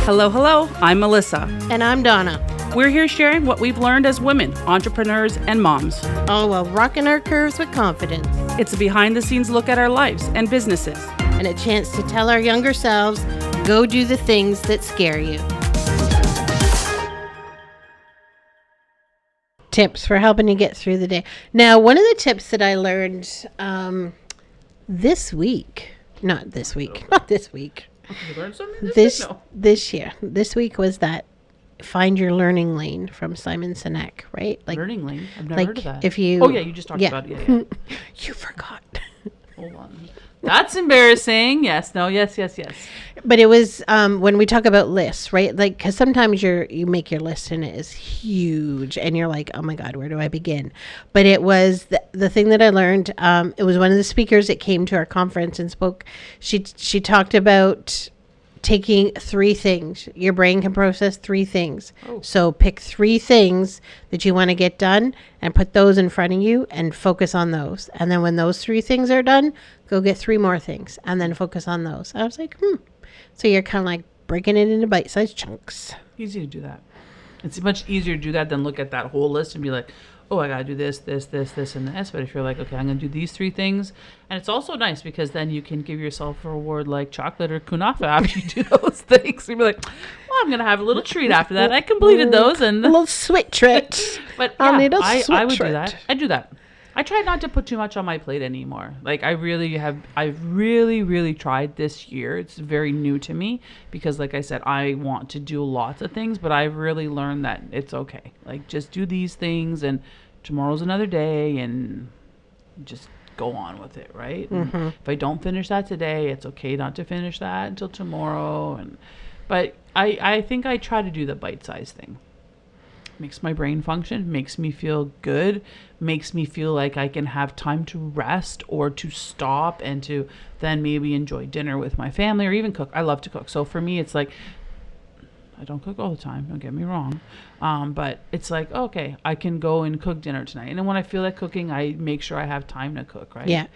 Hello, hello. I'm Melissa. And I'm Donna. We're here sharing what we've learned as women, entrepreneurs, and moms. All while rocking our curves with confidence. It's a behind-the-scenes look at our lives and businesses. And a chance to tell our younger selves, go do the things that scare you. Tips for helping you get through the day. Now, one of the tips that I learned this week. You learned something this year. This week was that find your learning lane from Simon Sinek, right? Like learning lane. I've never heard of that. If you, you just talked about it. Yeah. You forgot. Hold on. That's embarrassing. Yes. But it was when we talk about lists, right? Like, because sometimes you make your list and it is huge, and you're like, oh my God, where do I begin? But it was the thing that I learned. It was one of the speakers that came to our conference and spoke. She talked about taking 3 things. Your brain can process 3 things. Oh. So pick 3 things that you want to get done and put those in front of you and focus on those. And then when those 3 things are done, go get 3 more things and then focus on those. I was like, So you're kind of like breaking it into bite-sized chunks. Easy to do that. It's much easier to do that than look at that whole list and be like, oh, I got to do this, and this. But if you're like, okay, I'm going to do these 3 things. And it's also nice because then you can give yourself a reward like chocolate or kunafa after you do those things. You'll be like, well, I'm going to have a little treat after that. I completed those. And a little sweet treat. But yeah, I would do that. I do that. I try not to put too much on my plate anymore. Like I've really tried this year. It's very new to me because like I said, I want to do lots of things, but I've really learned that it's okay. Like just do these things and tomorrow's another day and just go on with it, right? Mm-hmm. If I don't finish that today, it's okay not to finish that until tomorrow. But I think I try to do the bite-sized thing. Makes my brain function, makes me feel good, makes me feel like I can have time to rest or to stop and to then maybe enjoy dinner with my family or even cook. I love to cook. So for me, it's like, I don't cook all the time, don't get me wrong. But it's like, okay, I can go and cook dinner tonight. And then when I feel like cooking, I make sure I have time to cook, right? Yeah.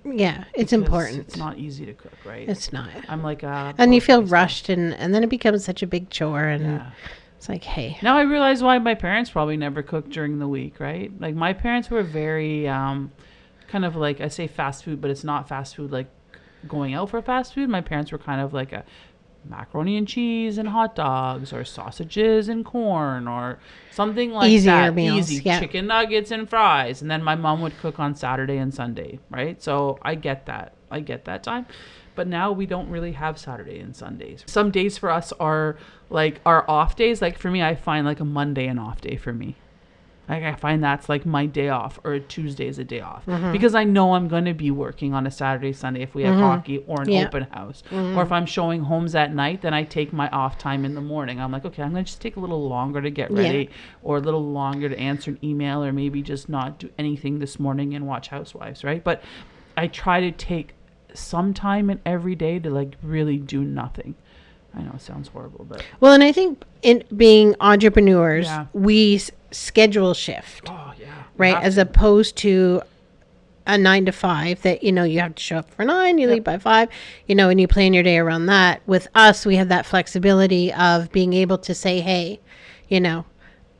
Yeah, it's important. It's not easy to cook, right? It's not. I'm like, and you feel rushed and then it becomes such a big chore and... Yeah. It's like, hey. Now I realize why my parents probably never cooked during the week, right? Like my parents were very kind of like, I say fast food, but it's not fast food like going out for fast food. My parents were kind of like a macaroni and cheese and hot dogs or sausages and corn or something like easier that. Meals, easy yeah. Chicken nuggets and fries. And then my mom would cook on Saturday and Sunday, right? So I get that. I get that time. But now we don't really have Saturday and Sundays. Some days for us are like our off days. Like for me, I find like a Monday an off day for me. Like I find that's like my day off, or a Tuesday is a day off. Mm-hmm. Because I know I'm going to be working on a Saturday, Sunday if we have hockey or an open house. Mm-hmm. Or if I'm showing homes at night, then I take my off time in the morning. I'm like, okay, I'm going to just take a little longer to get ready or a little longer to answer an email or maybe just not do anything this morning and watch Housewives, right? But I try to take some time in every day to like really do nothing. I know it sounds horrible, but well, and I think in being entrepreneurs, we schedule shift. Oh yeah, right, as opposed to a 9 to 5 that you have to show up for 9, you leave by 5, and you plan your day around that. With us, we have that flexibility of being able to say, hey,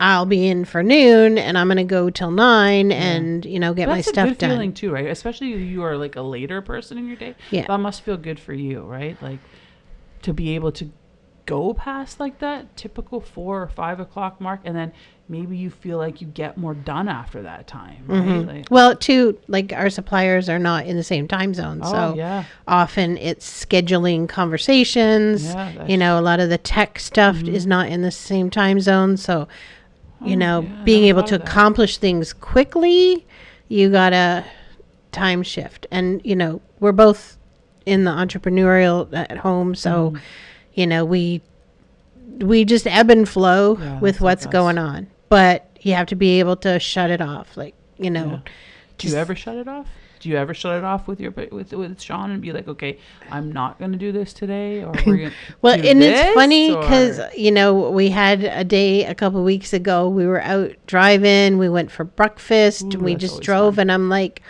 I'll be in for noon and I'm going to go till 9 and, get my stuff done. That's a good feeling too, right? Especially if you are like a later person in your day. Yeah. That must feel good for you, right? Like to be able to go past like that typical 4 or 5 o'clock mark. And then maybe you feel like you get more done after that time, right? Mm-hmm. Like, well, too, like our suppliers are not in the same time zone. Often it's scheduling conversations. Yeah, a lot of the tech stuff is not in the same time zone. So, being able to accomplish things quickly, you got to time shift. And, we're both in the entrepreneurial at home. So, we just ebb and flow with what's going on. But you have to be able to shut it off. Like, Do you ever shut it off? Do you ever shut it off with Sean and be like, okay, I'm not going to do this today? Or we're going well, and it's funny because, we had a day a couple of weeks ago. We were out driving. We went for breakfast. And we just drove. Fun. And I'm like,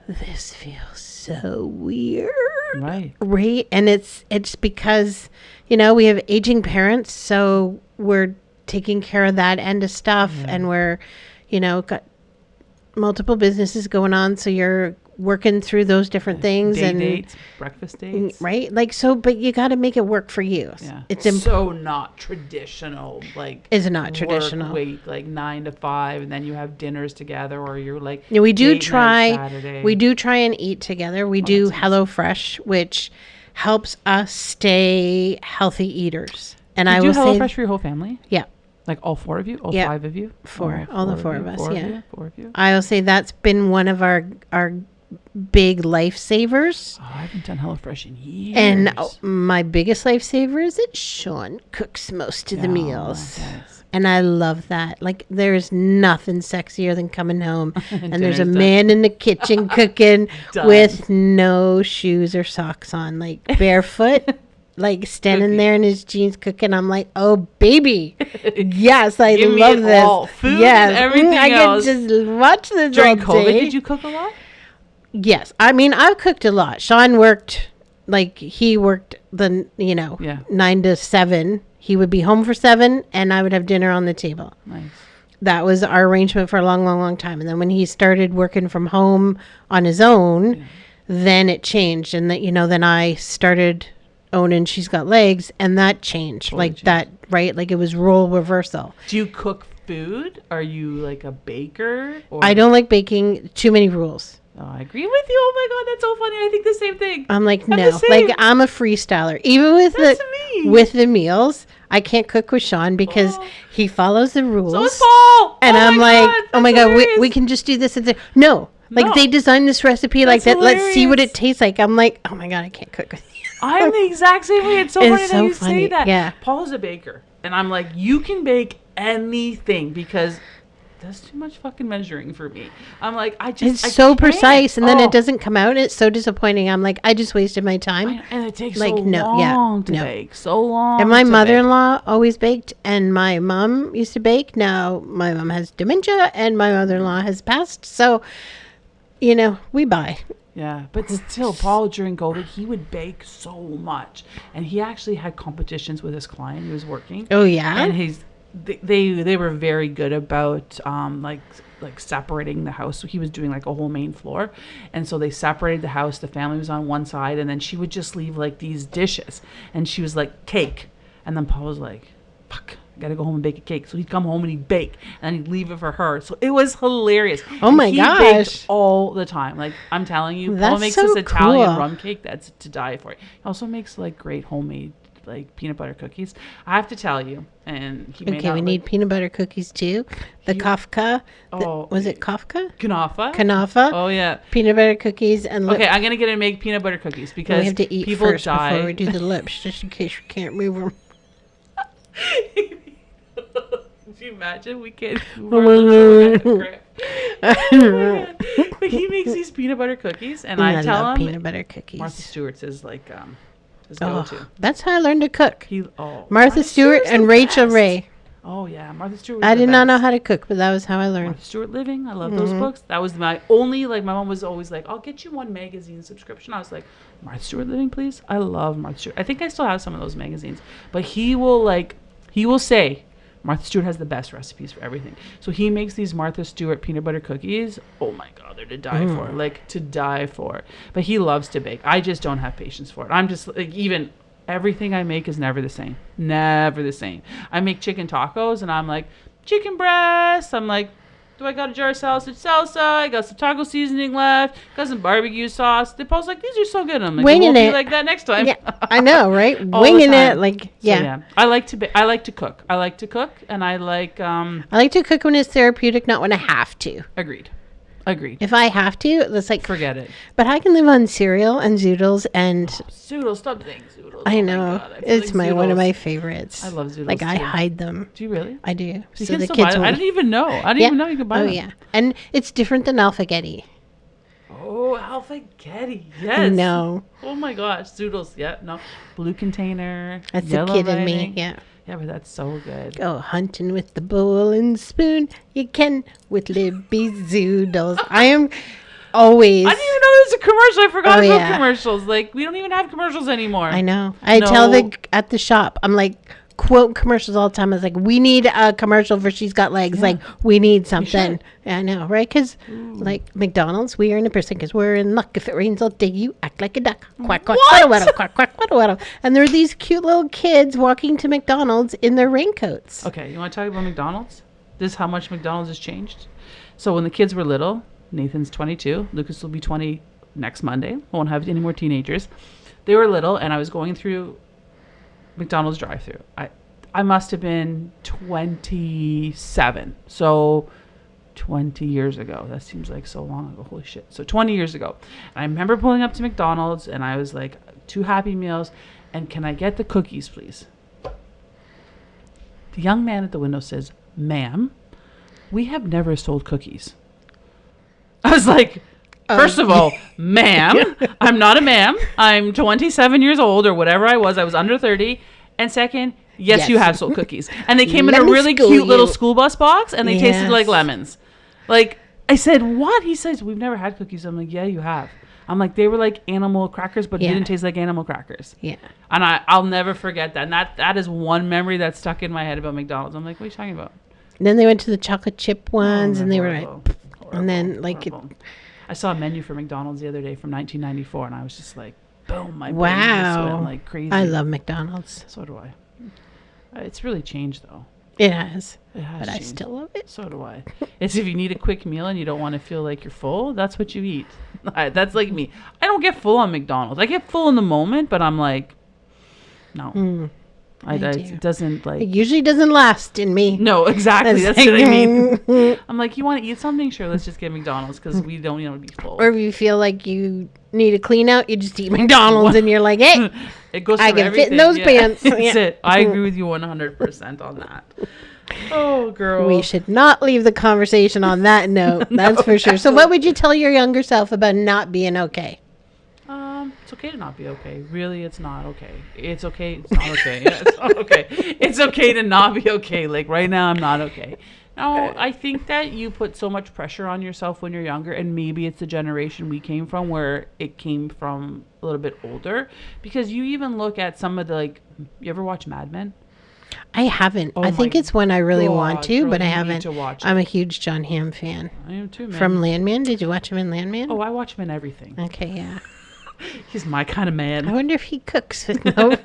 this feels so weird. Right. Right. And it's because, you know, we have aging parents, so we're taking care of that end of stuff, and we're, you know, got multiple businesses going on, so you're working through those different things. Day and dates, breakfast dates. Right. Like, so, but you got to make it work for you. Yeah. It's so not traditional, like it's not traditional. Wait, like 9 to 5, and then you have dinners together, or you're like, yeah, we do date night try Saturday. we do try and eat together. We do HelloFresh, which helps us stay healthy eaters. And you I do will say HelloFresh for your whole family? Yeah. Like all 4 of you? All Yeah. 5 of you? All the four of us, yeah. 4 of you? I will say that's been one of our big lifesavers. Oh, I haven't done HelloFresh in years. And my biggest lifesaver is that Sean cooks most of the meals. Yes. And I love that. Like, there's nothing sexier than coming home and there's a dinner's man in the kitchen cooking with no shoes or socks on, like barefoot. Like standing there in his jeans cooking. I'm like, oh baby, yes, I Give love me it this. all. Food and everything I else. can just watch this During all COVID, day. did you cook a lot? Yes, I mean, I've cooked a lot. Sean worked, like, he worked 9 to 7. He would be home for 7, and I would have dinner on the table. Nice. That was our arrangement for a long, long, long time. And then when he started working from home on his own, then it changed, and then I started owning She's Got Legs, and that changed. That, right? Like, it was role reversal. Do you cook food? Are you like a baker? Or? I don't like baking. Too many rules. Oh, I agree with you. Oh my God, that's so funny. I think the same thing. I'm like, no. Like, I'm a freestyler. Even with the meals, I can't cook with Sean because he follows the rules. So is Paul. And I'm like, oh my God, we can just do this. No. Like, they designed this recipe like that. Hilarious. Let's see what it tastes like. I'm like, oh my God, I can't cook with you. I'm the exact same way. It's so funny that you say that. Yeah. Paul is a baker. And I'm like, you can bake anything because that's too much fucking measuring for me. I'm like, it's so precise, and then it doesn't come out. It's so disappointing. I'm like, I just wasted my time. And it takes like, so long to bake. So long. And my mother-in-law always baked, and my mom used to bake. Now my mom has dementia, and my mother-in-law has passed. So, we buy. Yeah, but still, Paul, during COVID, he would bake so much. And he actually had competitions with his client. He was working. Oh, yeah? And they were very good about like separating the house. So he was doing like a whole main floor. And so they separated the house. The family was on one side. And then she would just leave like these dishes. And she was like, cake. And then Paul was like, fuck, I got to go home and bake a cake. So he'd come home and he'd bake. And he'd leave it for her. So it was hilarious. Oh my gosh. He baked all the time. Like, I'm telling you, Paul makes this Italian rum cake that's to die for. He also makes like great homemade like peanut butter cookies. I have to tell you. And he we need peanut butter cookies too. The Kafka. Was it Kafka? Kanafa. Oh yeah. Peanut butter cookies and okay, I'm gonna get to make peanut butter cookies because we have to eat people first die before we do the lips, just in case we can't move them. Could you imagine? We can't move our lips. But he makes these peanut butter cookies, and I tell him peanut butter cookies. Martha Stewart's is like his go-to. That's how I learned to cook. Martha Martha Stewart and Rachel Ray. Oh yeah, Martha Stewart. I did not know how to cook, but that was how I learned. Martha Stewart Living. I love those books. That was my only, like, my mom was always like, I'll get you one magazine subscription. I was like, Martha Stewart Living, please. I love Martha Stewart. I think I still have some of those magazines, but he will say Martha Stewart has the best recipes for everything. So he makes these Martha Stewart peanut butter cookies. Oh my God, they're to die for. Like, to die for. But he loves to bake. I just don't have patience for it. I'm just like, even everything I make is never the same. Never the same. I make chicken tacos and I'm like, chicken breasts. I'm like, do I got a jar of sausage salsa? I got some taco seasoning left. Got some barbecue sauce. They post like, these are so good. I'm like, winging it. Be like that next time. Yeah, I know, right? Winging it, like, yeah. So, yeah. I like to cook. I like to cook, and I like. I like to cook when it's therapeutic, not when I have to. Agreed. If I have to, it's like, forget it. But I can live on cereal and zoodles and zoodles. Stop saying zoodles. I know. It's like one of my favorites. I love zoodles. Like, I hide them. Do you really? I do. You so the kids I didn't even know. I didn't even know you could buy them. Oh yeah. And it's different than alphagetti. Oh, alphagetti. Yes. No. Oh my gosh. Zoodles. Yeah. No. Blue container. That's the kid in me. Yeah. Yeah, but that's so good. Go hunting with the bowl and spoon. You can with Libby Zoodles. Always. I didn't even know there was a commercial. I forgot about commercials. Like, we don't even have commercials anymore. I know. I tell at the shop, I'm like, quote commercials all the time. I was like, we need a commercial for She's Got Legs. Like, we need something. I know, right? Because, like, McDonald's, we are in a person because we're in luck. If it rains all day, you act like a duck. Quack, quack, quack, quack, quack, quack. And there are these cute little kids walking to McDonald's in their raincoats. Okay, you want to talk about McDonald's? This is how much McDonald's has changed. So when the kids were little, Nathan's 22. Lucas will be 20 next Monday. Won't have any more teenagers. They were little, and I was going through McDonald's drive-thru. I must have been 27. So 20 years ago. That seems like so long ago. Holy shit. So 20 years ago. And I remember pulling up to McDonald's, and I was like, 2 Happy Meals, and can I get the cookies, please? The young man at the window says, ma'am, we have never sold cookies. I was like, first of all, ma'am, I'm not a ma'am. I'm 27 years old or whatever I was. I was under 30. And second, yes, you have sold cookies. And they came in a really cute little school bus box, and they tasted like lemons. Like, I said, what? He says, we've never had cookies. I'm like, yeah, you have. I'm like, they were like animal crackers, but didn't taste like animal crackers. Yeah. And I'll never forget that. And that is one memory that's stuck in my head about McDonald's. I'm like, what are you talking about? And then they went to the chocolate chip ones, and they were like, and then like I saw a menu for McDonald's the other day from 1994, and I was just like, boom, my brain just went like crazy. I love McDonald's. So do I. It's really changed, though. It has. But changed. I still love it. So do I. It's if you need a quick meal and you don't want to feel like you're full, that's what you eat. That's like me. I don't get full on McDonald's. I get full in the moment, but I'm like, no. It doesn't like. It usually doesn't last in me. No, exactly. That's what I mean. I'm like, you want to eat something? Sure, let's just get McDonald's because we don't want to be full. Or if you feel like you need a clean out, you just eat McDonald's and you're like, hey, it goes. I can fit in those pants. That's it. I agree with you 100% on that. Oh, girl. We should not leave the conversation on that note. That's for sure. So, what would you tell your younger self about not being okay? It's okay to not be okay. Really, it's not okay. It's okay. It's not okay. Yeah, it's not okay. It's okay to not be okay. Like right now, I'm not okay. No, I think that you put so much pressure on yourself when you're younger, and maybe it's the generation we came from where it came from a little bit older. Because you even look at some of the, like, you ever watch Mad Men? I haven't. I think it's one I really want to, but I haven't. I'm a huge John Hamm fan. I am too, man. From Landman. Did you watch him in Landman? Oh, I watch him in everything. Okay, yeah. He's my kind of man. I wonder if he cooks. No.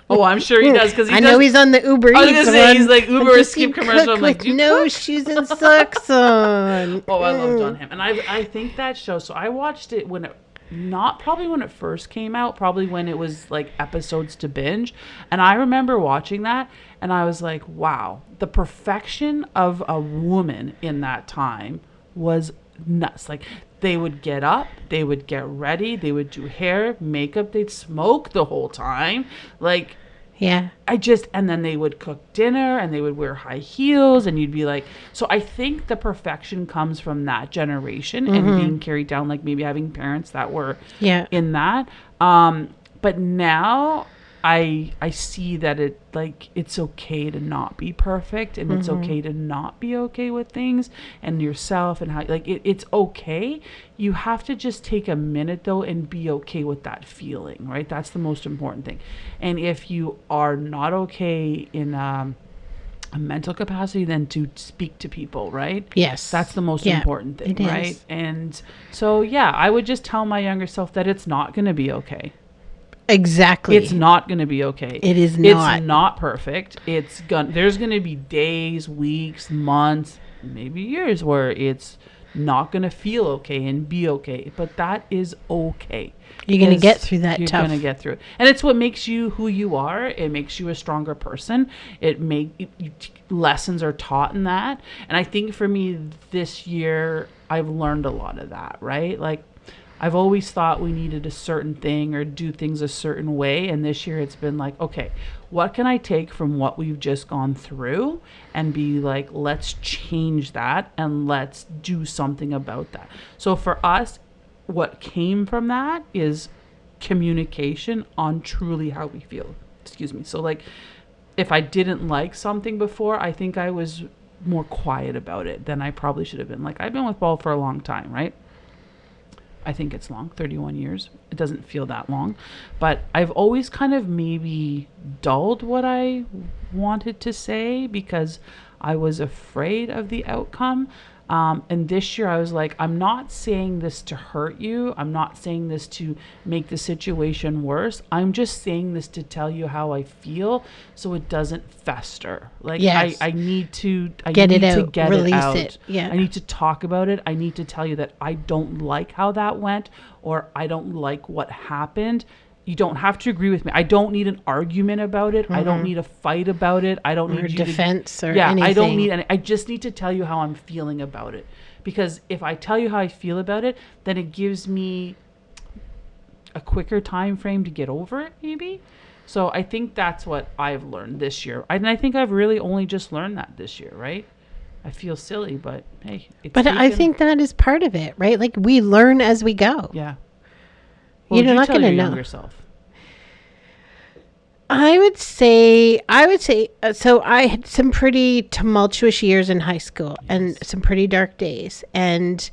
Oh, I'm sure he does. I know he's on the Uber Eats. I was going to say, he's like Uber or Skip commercial. I'm like, no shoes and socks on. Oh, I love John Hamm. And I think that show, so I watched it when it, not probably when it first came out, probably when it was like episodes to binge. And I remember watching that and I was like, wow, the perfection of a woman in that time was nuts. Like, they would get up, they would get ready, they would do hair, makeup, they'd smoke the whole time. Like, yeah. And then they would cook dinner and they would wear high heels and you'd be like, so I think the perfection comes from that generation and being carried down, like maybe having parents that were in that. But now I see that it's okay to not be perfect and it's okay to not be okay with things and yourself and how it's okay. You have to just take a minute though and be okay with that feeling, right? That's the most important thing. And if you are not okay in a mental capacity, then to speak to people, right? Yes. That's the most important thing, right? And so, I would just tell my younger self that it's not going to be okay. Exactly. It's not going to be okay. It is not. It's not perfect. There's going to be days, weeks, months, maybe years where it's not going to feel okay and be okay. But that is okay. You're going to get through that. You're going to get through it. And it's what makes you who you are. It makes you a stronger person. Lessons are taught in that. And I think for me this year, I've learned a lot of that, right? Like, I've always thought we needed a certain thing or do things a certain way. And this year it's been like, okay, what can I take from what we've just gone through and be like, let's change that and let's do something about that. So for us, what came from that is communication on truly how we feel. Excuse me. So like, if I didn't like something before, I think I was more quiet about it than I probably should have been. Like, I've been with Paul for a long time, right? I think it's long, 31 years. It doesn't feel that long. But I've always kind of maybe dulled what I wanted to say because I was afraid of the outcome. And this year I was like, I'm not saying this to hurt you. I'm not saying this to make the situation worse. I'm just saying this to tell you how I feel so it doesn't fester. Like Yes. I need to Get it to out, get release it out. it. Yeah. I need to talk about it. I need to tell you that I don't like how that went or I don't like what happened. You don't have to agree with me. I don't need an argument about it. I don't need a fight about it. I don't need you defense to, or anything. I don't need anything. any. I just need to tell you how I'm feeling about it. Because if I tell you how I feel about it, then it gives me a quicker time frame to get over it, maybe. So I think that's what I've learned this year. And I think I've really only just learned that this year, right? I feel silly, but hey. But I think that is part of it, right? Like we learn as we go. Yeah. You're not going to know. Younger self? I would say, so I had some pretty tumultuous years in high school and some pretty dark days. And,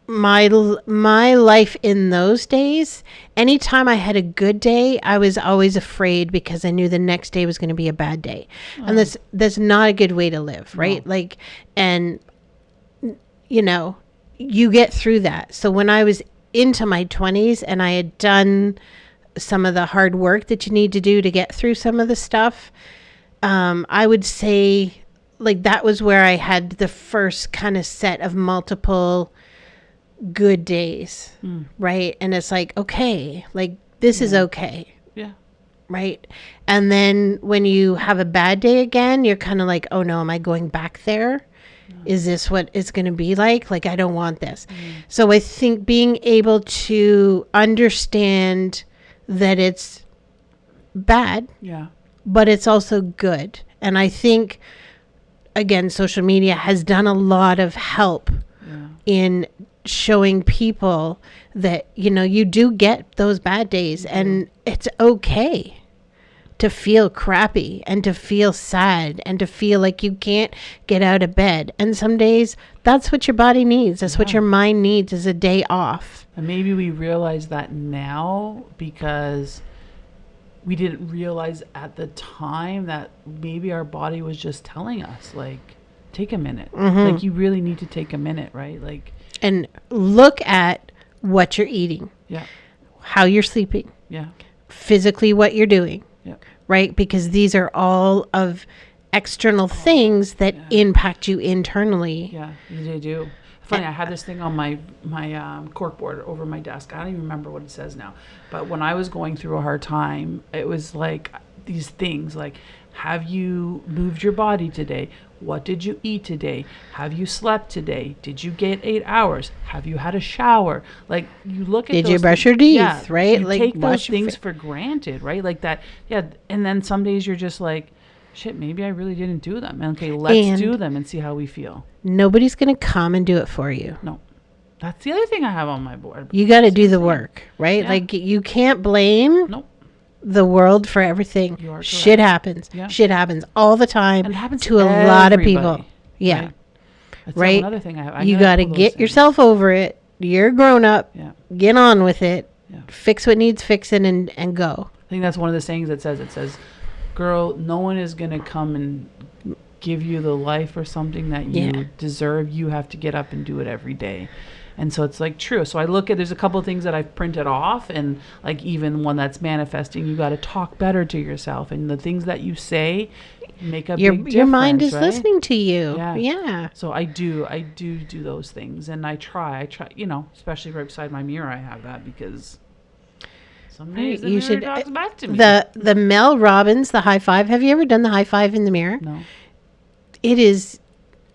my life in those days, anytime I had a good day, I was always afraid because I knew the next day was going to be a bad day. And that's not a good way to live, right? No. Like, and you get through that. So when I was into my 20s and I had done some of the hard work that you need to do to get through some of the stuff, I would say like that was where I had the first kind of set of multiple good days, right? And it's like, okay, like this is okay. Yeah. Right. And then when you have a bad day again, you're kind of like, oh no, am I going back there? Is this what it's going to be like? Like, I don't want this. So I think being able to understand that it's bad, but it's also good. And I think, again, social media has done a lot of help in showing people that, you do get those bad days and it's okay to feel crappy and to feel sad and to feel like you can't get out of bed. And some days that's what your body needs. That's what your mind needs, is a day off. And maybe we realize that now because we didn't realize at the time that maybe our body was just telling us, like, take a minute. Like, you really need to take a minute, right? Like, and look at what you're eating. Yeah. How you're sleeping. Yeah. Physically what you're doing. Yeah. Right? Because these are all of external things that impact you internally. Yeah, they do. Funny, I had this thing on my cork board over my desk. I don't even remember what it says now. But when I was going through a hard time, it was like these things like, have you moved your body today? What did you eat today? Have you slept today? Did you get 8 hours? Have you had a shower? Like, you look at Did those you brush your teeth, right? You like, take those things for granted, right? Like that, and then some days you're just like, shit, maybe I really didn't do them. Okay, let's do them and see how we feel. Nobody's going to come and do it for you. No. That's the other thing I have on my board. You got to do the work, right? Yeah. Like, you can't blame the world for everything. Shit happens. Yeah. Shit happens all the time. And it happens to a lot of people. Yeah. Right? That's another thing I have. You got to get yourself over it. You're grown up. Yeah. Get on with it. Yeah. Fix what needs fixing and go. I think that's one of the sayings that says, girl, no one is going to come and give you the life or something that you deserve. You have to get up and do it every day. And so it's like true. So I look at, there's a couple of things that I've printed off, and like even one that's manifesting, you got to talk better to yourself, and the things that you say make a big difference. Your mind is listening to you. Yeah. So I do those things, and I try, especially right beside my mirror, I have that because some days the mirror talks back to me. The Mel Robbins, the high five. Have you ever done the high five in the mirror? No. It is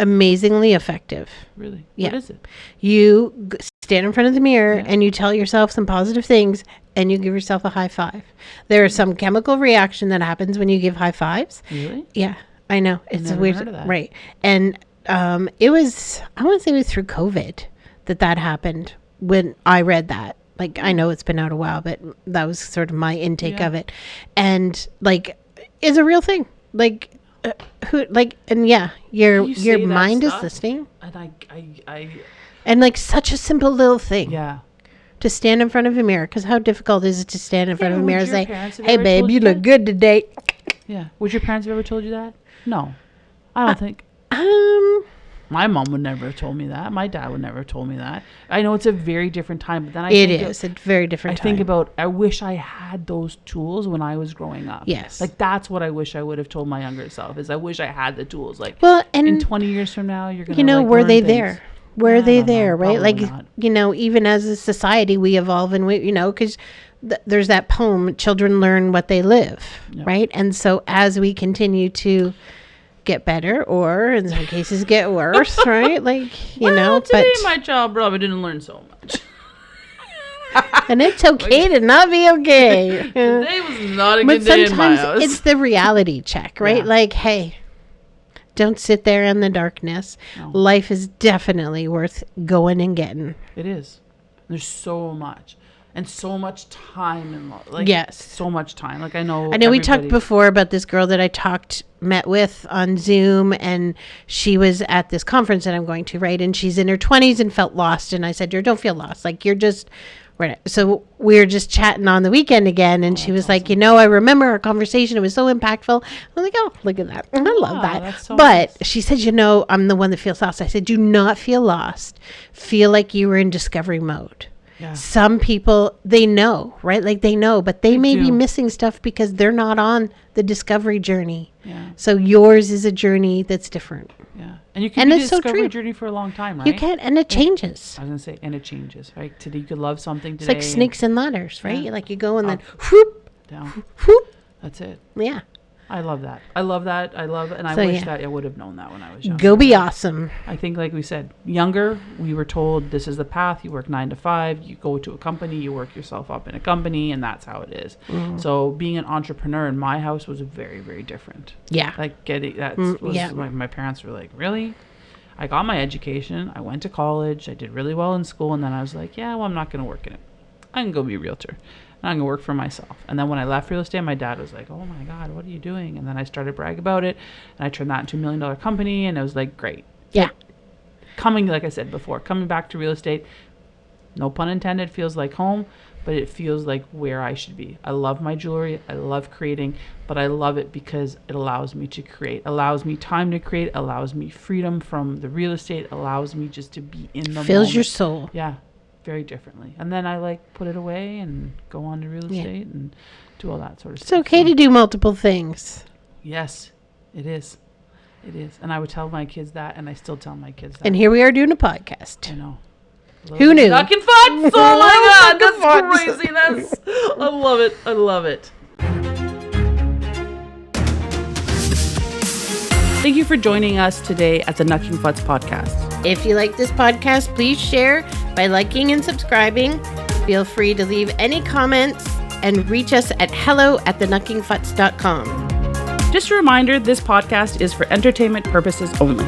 amazingly effective. Really? Yeah. What is it? You stand in front of the mirror and you tell yourself some positive things and you give yourself a high five. There is some chemical reaction that happens when you give high fives. Really? Yeah, I know. It's weird. Heard of that. Right. And it was, I want to say it was through COVID that happened when I read that. Like, I know it's been out a while, but that was sort of my intake of it. And like, it's a real thing. Like, your mind is listening. And And like such a simple little thing. Yeah. To stand in front of a mirror. Because how difficult is it to stand in front of a mirror and say, hey, babe, babe, you look good today. Yeah. Would your parents have ever told you that? No. I don't think. My mom would never have told me that. My dad would never have told me that. I know it's a very different time, but then it's a very different time. I think about, I wish I had those tools when I was growing up. Yes. Like that's what I wish I would have told my younger self is I wish I had the tools. Like and in 20 years from now, you're going to were they there? Were they there, right? Like, not. Even as a society, we evolve and we, because there's that poem, children learn what they live, right? And so as we continue to get better or in some cases get worse, right? Like, today my child probably didn't learn so much. And it's okay to not be okay. Today was not a good day in my house. Sometimes it's the reality check, right? Yeah. Like, hey, don't sit there in the darkness. No. Life is definitely worth going and getting. It is. There's so much. And so much time in love. Like, yes. So much time. Like, I know we talked before about this girl that I met with on Zoom, and she was at this conference that I'm going to, right? And she's in her 20s and felt lost. And I said, don't feel lost. Like, you're just... Right. So we were just chatting on the weekend again, and she was awesome. Like, I remember our conversation. It was so impactful. I'm like, oh, look at that. I love that. That's so nice. She said, I'm the one that feels lost. I said, do not feel lost. Feel like you were in discovery mode. Yeah. Some people, they know, right? Like they know, but they may be missing stuff because they're not on the discovery journey. Yeah. So yours is a journey that's different. Yeah. And you can do the discovery journey for a long time, right? You can, and it changes. I was going to say, and it changes, right? Today you could love something today. It's like snakes and ladders, right? Yeah. Like you go and then whoop, down. Whoop. That's it. Yeah. I love that. And I wish that I would have known that when I was younger. Go be awesome. I think, like we said, younger, we were told this is the path. You work 9 to 5. You go to a company. You work yourself up in a company, and that's how it is. Mm. So being an entrepreneur in my house was very, very different. Yeah. Like getting that was my parents were like, really? I got my education. I went to college. I did really well in school, and then I was like, I'm not going to work in it. I can go be a realtor. I'm going to work for myself. And then when I left real estate, my dad was like, oh my God, what are you doing? And then I started to brag about it. And I turned that into $1 million company. And it was like, great. Yeah. Like I said before, coming back to real estate, no pun intended, feels like home, but it feels like where I should be. I love my jewelry. I love creating, but I love it because it allows me to create, allows me time to create, allows me freedom from the real estate, allows me just to be in the moment. Fills your soul. Yeah. Very differently. And then I put it away and go on to real estate and do all that sort of stuff. It's okay to do multiple things. Yes, it is. It is. And I would tell my kids that, and I still tell my kids that. And here we are doing a podcast. I know. Who knew? Knocking Futz! Oh my God, that's crazy. I love it. I love it. Thank you for joining us today at the Knocking Futz podcast. If you like this podcast, please share by liking and subscribing. Feel free to leave any comments and reach us at hello@thenukingfuts.com. Just a reminder, this podcast is for entertainment purposes only.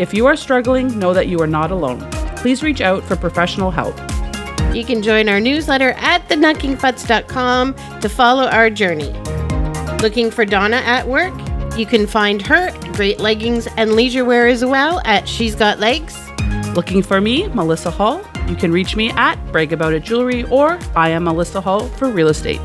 If you are struggling, know that you are not alone. Please reach out for professional help. You can join our newsletter at thenukingfuts.com to follow our journey. Looking for Donna at work? You can find her great leggings and leisure wear as well at She's Got Legs. Looking for me, Melissa Hall? You can reach me at Brag About It Jewelry or I am Melissa Hall for real estate.